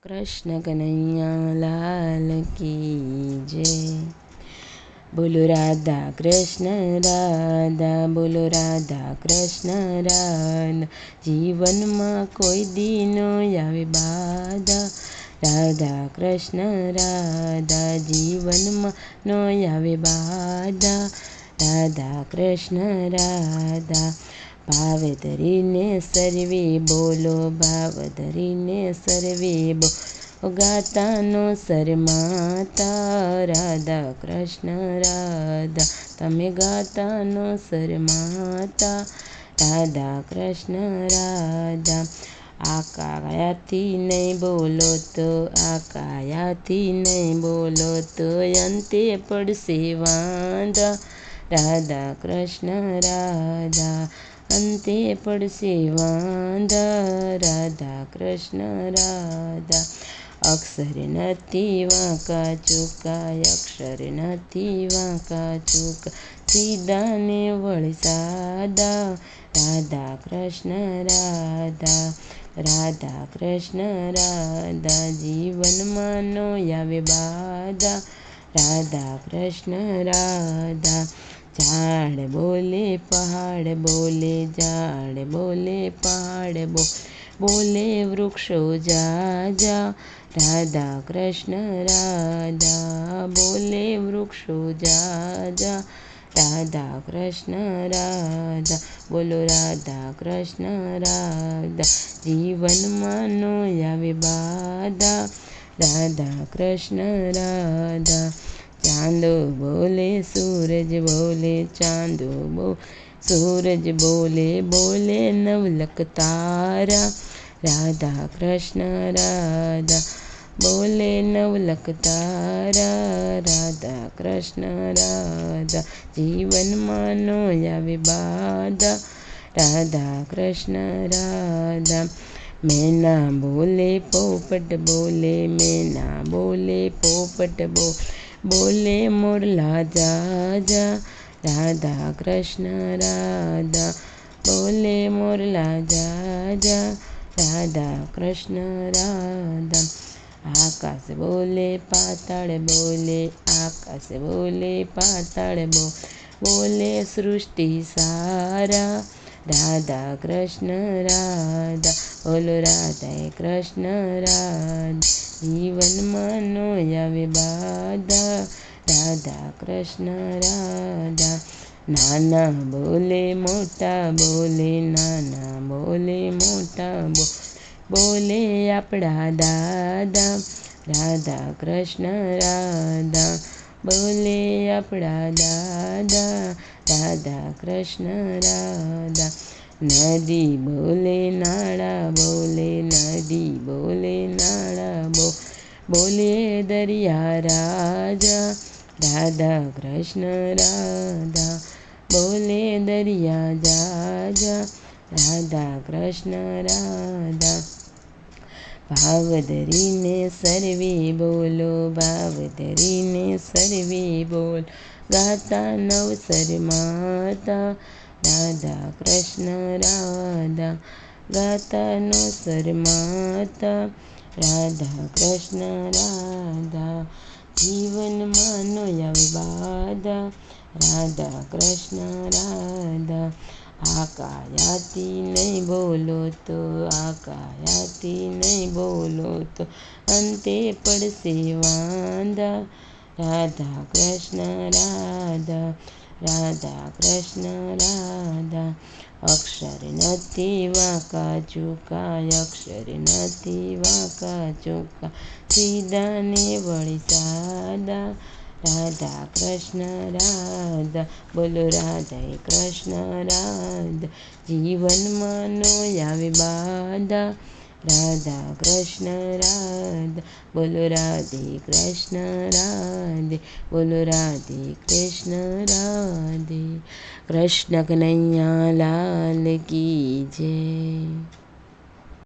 કૃષ્ણ કનૈયા લાલ કી જય. બોલો રાધા કૃષ્ણ રાધા, બોલો રાધા કૃષ્ણ રાધા. જીવનમાં કોઈ દીનો આવે બાધા, રાધા કૃષ્ણ રાધા. જીવનમાં નો આવે બાધા, રાધા કૃષ્ણ રાધા. ભાવ ધરીને સર્વે બોલો, ભાવ ધરીને સર્વે બોલો, ગાતાનો શરમાતા, રાધા કૃષ્ણ રાધા. તમે ગાતાનો શરમાતા, રાધા કૃષ્ણ રાધા. આકાયાથી નહીં બોલો તો, આકાયાથી નહીં બોલો તો અંતે પડશે વાંધા, રાધા કૃષ્ણ રાધા. અંતે પડશે વાંધા, રાધા કૃષ્ણ રાધા. અક્ષર નથી વાંકા ચૂકા, અક્ષર નથી વાંકા ચૂકા, સીધા ને વળી સાદા, રાધા કૃષ્ણ રાધા. રાધા કૃષ્ણ રાધા. જીવનમાં નો આવે બાધા, રાધા કૃષ્ણ રાધા. ઝાડ બોલે પહાડ બોલે, ઝાડ બોલે પહાડ બોલે વૃક્ષો જાજા, રાધા કૃષ્ણ રાધા. બોલે વૃક્ષો જાજા, રાધા કૃષ્ણ રાધા. બોલો રાધા કૃષ્ણ રાધા. જીવનમાં નો આવે બાધા, રાધા કૃષ્ણ રાધા. ચાંદો બોલે સૂરજ બોલે, ચાંદો બોલે સૂરજ બોલે, બોલે નવલખ તારા, રાધા કૃષ્ણ રાધા. બોલે નવલખ તારા, રાધા કૃષ્ણ રાધા. જીવનમાં નો આવે બાધા, રાધા કૃષ્ણ રાધા. મેના બોલે પોપટ બોલે, મેના બોલે પોપટ બોલે મોરલા જાજા, રાધા કૃષ્ણ રાધા. બોલે મોરલા જાજા, રાધા કૃષ્ણ રાધા. આકાશ બોલે પાતાળ બોલે, આકાશ બોલે પાતાળ બોલે સૃષ્ટિ સારા, રાધા કૃષ્ણ રાધા. બોલો રાધા કૃષ્ણ રાધા. જીવનમાં નો આવે બાધા, રાધા કૃષ્ણ રાધા. નાના બોલે મોટા બોલે, નાના બોલે મોટા બોલે આપણા દાદા, રાધા કૃષ્ણ રાધા. બોલે આપણા દાદા, રાધા કૃષ્ણ રાધા. નદી બોલે નાળા બોલે, નદી બોલે નાળા બોલે દરિયા રાજા, રાધા કૃષ્ણ રાધા. બોલે દરિયા જાજા, રાધા કૃષ્ણ રાધા. ભાવ ધરીને સર્વે બોલો, ભાવ ધરીને સર્વે બોલો, ગાતા નવસર માતા, રાધા કૃષ્ણ રાધા. ગાતા નવસર માતા, રાધા કૃષ્ણ રાધા. જીવનમાં નો આવે બાધા, રાધા કૃષ્ણ રાધા. આકાયાથી નહીં બોલો તો, આકાયાથી નહીં બોલો તો અંતે પડશે વાંધા, રાધા કૃષ્ણ રાધા. રાધા કૃષ્ણ રાધા. અક્ષર નથી વાંકા ચૂકા, અક્ષર નથી વાંકા ચૂકા, સીધા ને વળી સાદા, રાધા કૃષ્ણ રાધા. બોલો રાધા કૃષ્ણ રાધા. જીવનમાં નો આવે બાધા, રાધા કૃષ્ણ રાધા. બોલો રાધે કૃષ્ણ રાધે, બોલો રાધે કૃષ્ણ રાધે. કૃષ્ણ કનૈયા લાલ કી જય.